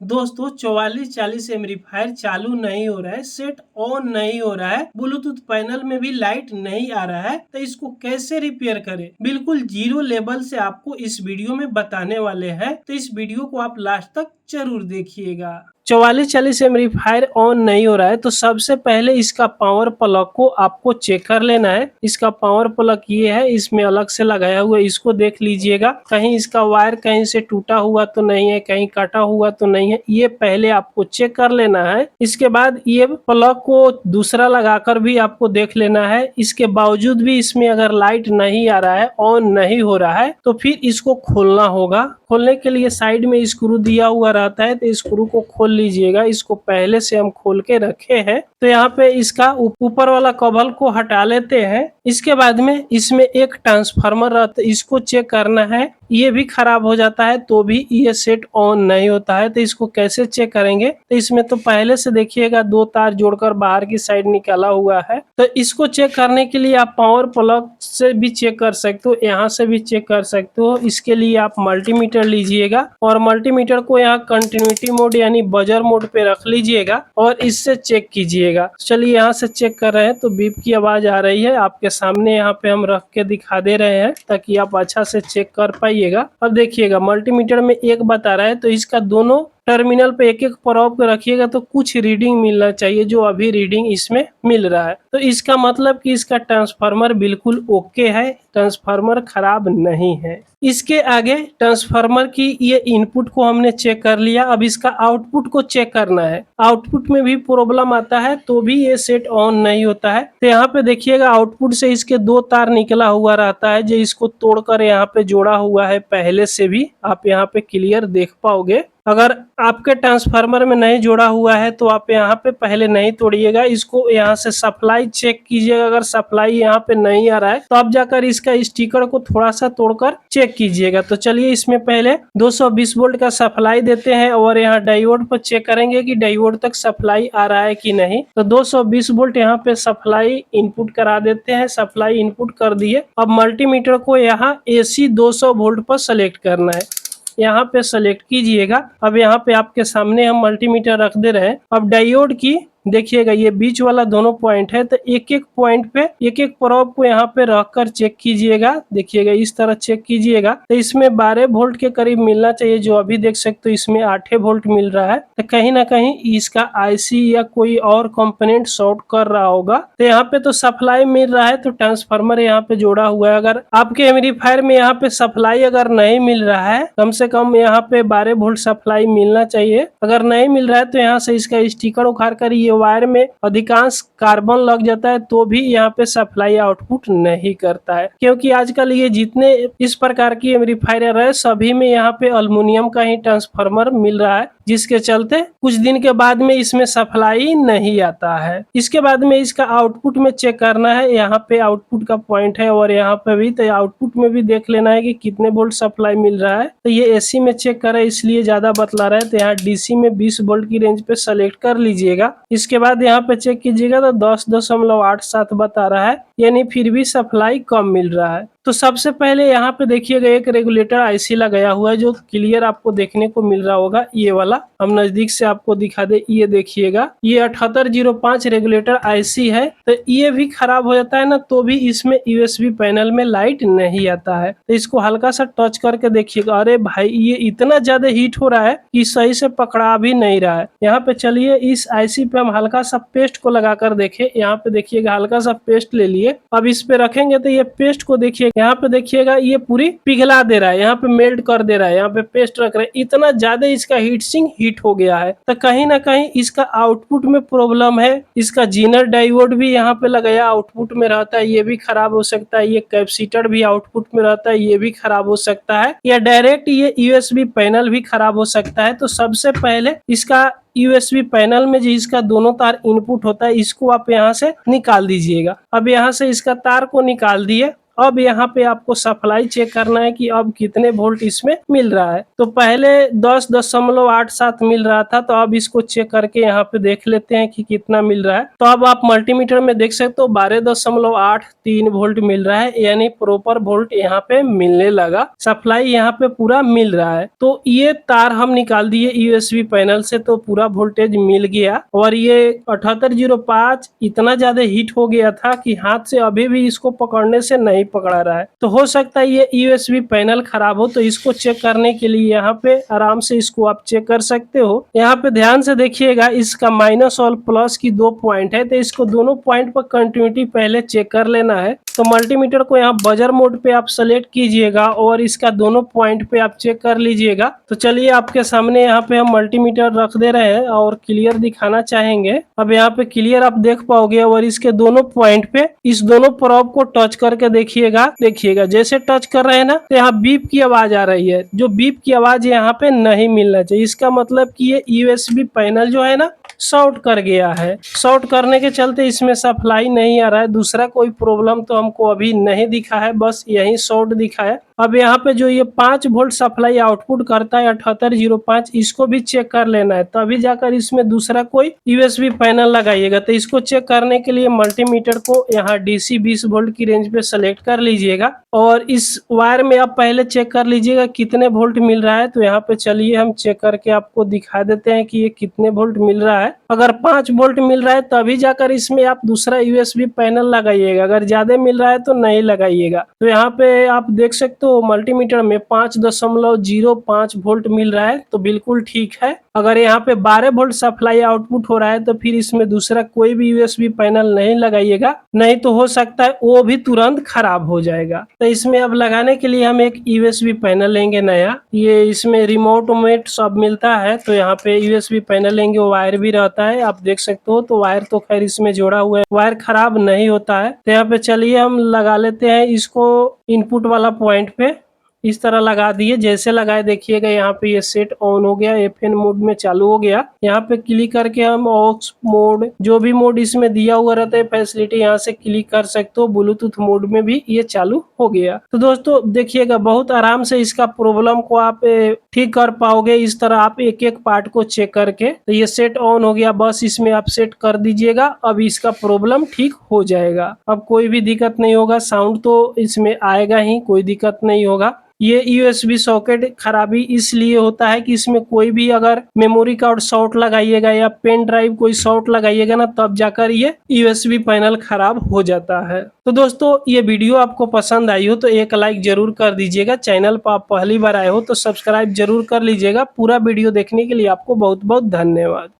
दोस्तों 4440 एम्पलीफायर चालू नहीं हो रहा है, सेट ऑन नहीं हो रहा है, ब्लूटूथ पैनल में भी लाइट नहीं आ रहा है, तो इसको कैसे रिपेयर करें बिल्कुल जीरो लेवल से आपको इस वीडियो में बताने वाले हैं। तो इस वीडियो को आप लास्ट तक जरूर देखिएगा। 4440 एम्पलीफायर ऑन नहीं हो रहा है तो सबसे पहले इसका पावर प्लग को आपको चेक कर लेना है। इसका पावर प्लग ये है, इसमें अलग से लगाया हुआ है, इसको देख लीजिएगा कहीं इसका वायर कहीं से टूटा हुआ तो नहीं है, कहीं कटा हुआ तो नहीं है, ये पहले आपको चेक कर लेना है। इसके बाद ये प्लग को दूसरा लगाकर भी आपको देख लेना है। इसके बावजूद भी इसमें अगर लाइट नहीं आ रहा है, ऑन नहीं हो रहा है, तो फिर इसको खोलना होगा। खोलने के लिए साइड में स्क्रू दिया हुआ रहता है, तो स्क्रू को खोल लीजिएगा। इसको पहले से हम खोल के रखे हैं, तो यहाँ पे इसका ऊपर वाला कवर को हटा लेते हैं। इसके बाद में इसमें एक ट्रांसफार्मर रहता है, इसको चेक करना है। ये भी खराब हो जाता है तो भी ये सेट ऑन नहीं होता है। तो इसको कैसे चेक करेंगे, तो इसमें तो पहले से देखिएगा दो तार जोड़कर बाहर की साइड निकाला हुआ है। तो इसको चेक करने के लिए आप पावर प्लग से भी चेक कर सकते हो, यहाँ से भी चेक कर सकते हो। इसके लिए आप मल्टीमीटर लीजिएगा और मल्टीमीटर को यहाँ कंटिन्यूटी मोड यानी बजर मोड पे रख लीजिएगा और इससे चेक कीजिएगा। चलिए यहाँ से चेक कर रहे हैं तो बीप की आवाज आ रही है आपके सामने, यहाँ पे हम रख के दिखा दे रहे हैं ताकि आप अच्छा से चेक कर पाइएगा। अब देखिएगा मल्टीमीटर में एक बता रहा है, तो इसका दोनों टर्मिनल पे एक एक प्रोब को रखिएगा तो कुछ रीडिंग मिलना चाहिए, जो अभी रीडिंग इसमें मिल रहा है। तो इसका मतलब कि इसका ट्रांसफार्मर बिल्कुल ओके है, ट्रांसफार्मर खराब नहीं है। इसके आगे ट्रांसफार्मर की ये इनपुट को हमने चेक कर लिया, अब इसका आउटपुट को चेक करना है। आउटपुट में भी प्रॉब्लम आता है तो भी ये सेट ऑन नहीं होता है। तो यहाँ पे देखिएगा आउटपुट से इसके दो तार निकला हुआ रहता है, जो इसको तोड़कर यहाँ पे जोड़ा हुआ है पहले से भी, आप यहाँ पे क्लियर देख पाओगे। अगर आपके ट्रांसफार्मर में नहीं जोड़ा हुआ है तो आप यहाँ पे पहले नहीं तोड़िएगा, इसको यहाँ से सप्लाई चेक कीजिएगा। अगर सप्लाई यहाँ पे नहीं आ रहा है तो आप जाकर इसका स्टिकर को थोड़ा सा तोड़कर चेक कीजिएगा। तो चलिए इसमें पहले 220 वोल्ट का सप्लाई देते हैं और यहाँ डायोड पर चेक करेंगे कि डायोड तक सप्लाई आ रहा है कि नहीं। तो 220 वोल्ट यहाँ पे सप्लाई इनपुट करा देते हैं, सप्लाई इनपुट कर दिए। अब मल्टीमीटर को यहाँ AC 200 वोल्ट पर सेलेक्ट करना है, यहाँ पे सेलेक्ट कीजिएगा। अब यहाँ पे आपके सामने हम मल्टीमीटर रख दे रहे हैं। अब डायोड की देखिएगा ये बीच वाला दोनों पॉइंट है, तो एक एक पॉइंट पे एक एक प्रोब को यहाँ पे रखकर चेक कीजिएगा। देखिएगा इस तरह चेक कीजिएगा, तो इसमें 12 वोल्ट के करीब मिलना चाहिए, जो अभी देख सकते हो इसमें 8 वोल्ट मिल रहा है। तो कहीं ना कहीं इसका IC या कोई और कंपोनेंट शॉर्ट कर रहा होगा। तो यहाँ पे तो सप्लाई मिल रहा है, तो ट्रांसफार्मर यहाँ पे जोड़ा हुआ है। अगर आपके एम्पलीफायर में यहाँ पे सप्लाई अगर नहीं मिल रहा है, कम से कम यहाँ पे 12 वोल्ट सप्लाई मिलना चाहिए। अगर नहीं मिल रहा है तो यहाँ से इसका स्टिकर उखाड़ कर ये वायर में अधिकांश कार्बन लग जाता है तो भी यहाँ पे सप्लाई आउटपुट नहीं करता है, क्योंकि आजकल ये जितने इस प्रकार की एम्पलीफायर है सभी में यहाँ पे एल्युमिनियम का ही ट्रांसफार्मर मिल रहा है, जिसके चलते कुछ दिन के बाद में इसमें सप्लाई नहीं आता है। इसके बाद में इसका आउटपुट में चेक करना है, यहाँ पे आउटपुट का पॉइंट है और यहाँ पे भी, तो आउटपुट में भी देख लेना है कि कितने वोल्ट सप्लाई मिल रहा है। तो ये AC में चेक करें इसलिए ज्यादा बतला रहा है, तो यहाँ DC में 20 वोल्ट की रेंज पे सेलेक्ट कर लीजिएगा। इसके बाद यहाँ पे चेक कीजिएगा तो 10.87 बता रहा है, यानी फिर भी सप्लाई कम मिल रहा है। तो सबसे पहले यहाँ पे देखिएगा एक रेगुलेटर IC लगाया हुआ है, जो क्लियर आपको देखने को मिल रहा होगा। ये वाला हम नजदीक से आपको दिखा दे, ये देखिएगा ये 7805 रेगुलेटर IC है। तो ये भी खराब हो जाता है ना, तो भी इसमें USB पैनल में लाइट नहीं आता है। तो इसको हल्का सा टच करके देखिएगा, अरे भाई ये इतना ज्यादा हीट हो रहा है कि सही से पकड़ा भी नहीं रहा है। यहाँ पे चलिए इस IC पे हम हल्का सा पेस्ट को लगा कर देखे, यहाँ पे देखिएगा हल्का सा पेस्ट ले लिए। अब इस पे रखेंगे तो ये पेस्ट को देखिए, यहाँ पे देखिएगा ये पूरी पिघला दे रहा है, यहाँ पे मेल्ट कर दे रहा है। यहाँ पे पेस्ट रख रहे हैं, इतना ज्यादा इसका हीट सिंक हीट हो गया है। तो कहीं ना कहीं इसका आउटपुट में प्रॉब्लम है। इसका जीनर डायोड भी यहाँ पे लगाया आउटपुट में रहता है, ये भी खराब हो सकता है। ये कैपेसिटर भी आउटपुट में रहता है, ये भी खराब हो सकता है। या डायरेक्ट ये USB पैनल भी खराब हो सकता है। तो सबसे पहले इसका USB पैनल में जो इसका दोनों तार इनपुट होता है, इसको आप यहाँ से निकाल दीजिएगा। अब यहाँ से इसका तार को निकाल दिए अब यहाँ पे आपको सप्लाई चेक करना है कि अब कितने वोल्ट इसमें मिल रहा है। तो पहले 10.87 मिल रहा था, तो अब इसको चेक करके यहाँ पे देख लेते हैं कि कितना मिल रहा है। तो अब आप मल्टीमीटर में देख सकते हो 12.83 वोल्ट मिल रहा है, यानी प्रॉपर वोल्ट यहाँ पे मिलने लगा, सप्लाई यहाँ पे पूरा मिल रहा है। तो ये तार हम निकाल दिए यूएसबी पैनल से, तो पूरा वोल्टेज मिल गया। और ये 7805 इतना ज्यादा हीट हो गया था कि हाथ से अभी भी इसको पकड़ने से नहीं पकड़ा रहा है। तो हो सकता है ये यूएसबी पैनल खराब हो, तो इसको चेक करने के लिए यहाँ पे आराम से इसको आप चेक कर सकते हो। यहाँ पे ध्यान से देखिएगा, इसका माइनस और प्लस की 2 पॉइंट है, तो इसको दोनों पॉइंट पर कंटिन्यूटी पहले चेक कर लेना है। तो मल्टीमीटर को यहाँ बजर मोड पे आप सेलेक्ट कीजिएगा और इसका दोनों पॉइंट पे आप चेक कर लीजिएगा। तो चलिए आपके सामने यहाँ पे हम मल्टीमीटर रख दे रहे हैं और क्लियर दिखाना चाहेंगे। अब यहाँ पे क्लियर आप देख पाओगे और इसके दोनों पॉइंट पे इस दोनों प्रोब को टच करके देखिएगा जैसे टच कर रहे हैं ना, तो यहाँ बीप की आवाज आ रही है। जो बीप की आवाज यहाँ पे नहीं मिलना चाहिए, इसका मतलब कि ये यूएसबी पैनल जो है ना शॉर्ट कर गया है। शॉर्ट करने के चलते इसमें सप्लाई नहीं आ रहा है। दूसरा कोई प्रॉब्लम तो हमको अभी नहीं दिखा है, बस यही शॉर्ट दिखा है। अब यहाँ पे जो ये 5 वोल्ट सप्लाई आउटपुट करता है 7805, इसको भी चेक कर लेना है, तभी जाकर इसमें दूसरा कोई यूएसबी पैनल लगाइएगा। तो इसको चेक करने के लिए मल्टीमीटर को यहाँ डीसी 20 वोल्ट की रेंज पे सेलेक्ट कर लीजिएगा और इस वायर में आप पहले चेक कर लीजिएगा कितने वोल्ट मिल रहा है। तो यहाँ पे चलिए हम चेक करके आपको दिखा देते हैं कि ये कितने वोल्ट मिल रहा है। अगर 5 वोल्ट मिल रहा है तभी जाकर इसमें आप दूसरा यूएसबी पैनल लगाइएगा, अगर ज्यादा मिल रहा है तो नहीं लगाइएगा। तो यहाँ पे आप देख सकते हो मल्टीमीटर में 5.05 वोल्ट मिल रहा है, तो बिल्कुल ठीक है। अगर यहाँ पे 12 वोल्ट सप्लाई आउटपुट हो रहा है तो फिर इसमें दूसरा कोई भी यूएसबी पैनल नहीं लगाइएगा, नहीं तो हो सकता है वो भी तुरंत खराब हो जाएगा। तो इसमें अब लगाने के लिए हम एक यूएसबी पैनल लेंगे नया, ये इसमें रिमोट उमेट सब मिलता है। तो यहाँ पे यूएसबी पैनल लेंगे, वायर भी रहता है, आप देख सकते हो। तो वायर तो खैर इसमें जोड़ा हुआ है, वायर खराब नहीं होता है। तो यहाँ पे चलिए हम लगा लेते हैं इसको इनपुट वाला पॉइंट पे, इस तरह लगा दिए। जैसे लगाए देखिएगा यहाँ पे ये सेट ऑन हो गया, एफएन मोड में चालू हो गया। यहाँ पे क्लिक करके हम ऑक्स मोड, जो भी मोड इसमें दिया हुआ रहता है फैसिलिटी, यहाँ से क्लिक कर सकते हो। ब्लूटूथ मोड में भी ये चालू हो गया। तो दोस्तों देखिएगा बहुत आराम से इसका प्रॉब्लम को आप ठीक कर पाओगे, इस तरह आप एक एक पार्ट को चेक करके। तो ये सेट ऑन हो गया, बस इसमें आप सेट कर दीजिएगा, अब इसका प्रॉब्लम ठीक हो जाएगा। अब कोई भी दिक्कत नहीं होगा, साउंड तो इसमें आएगा ही, कोई दिक्कत नहीं होगा। ये यूएसबी सॉकेट खराबी इसलिए होता है कि इसमें कोई भी अगर मेमोरी कार्ड शॉर्ट लगाइएगा या पेन ड्राइव कोई शॉर्ट लगाइएगा ना, तब जाकर ये यूएसबी पैनल खराब हो जाता है। तो दोस्तों ये वीडियो आपको पसंद आई हो तो एक लाइक जरूर कर दीजिएगा। चैनल पर आप पहली बार आए हो तो सब्सक्राइब जरूर कर लीजिएगा। पूरा वीडियो देखने के लिए आपको बहुत बहुत धन्यवाद।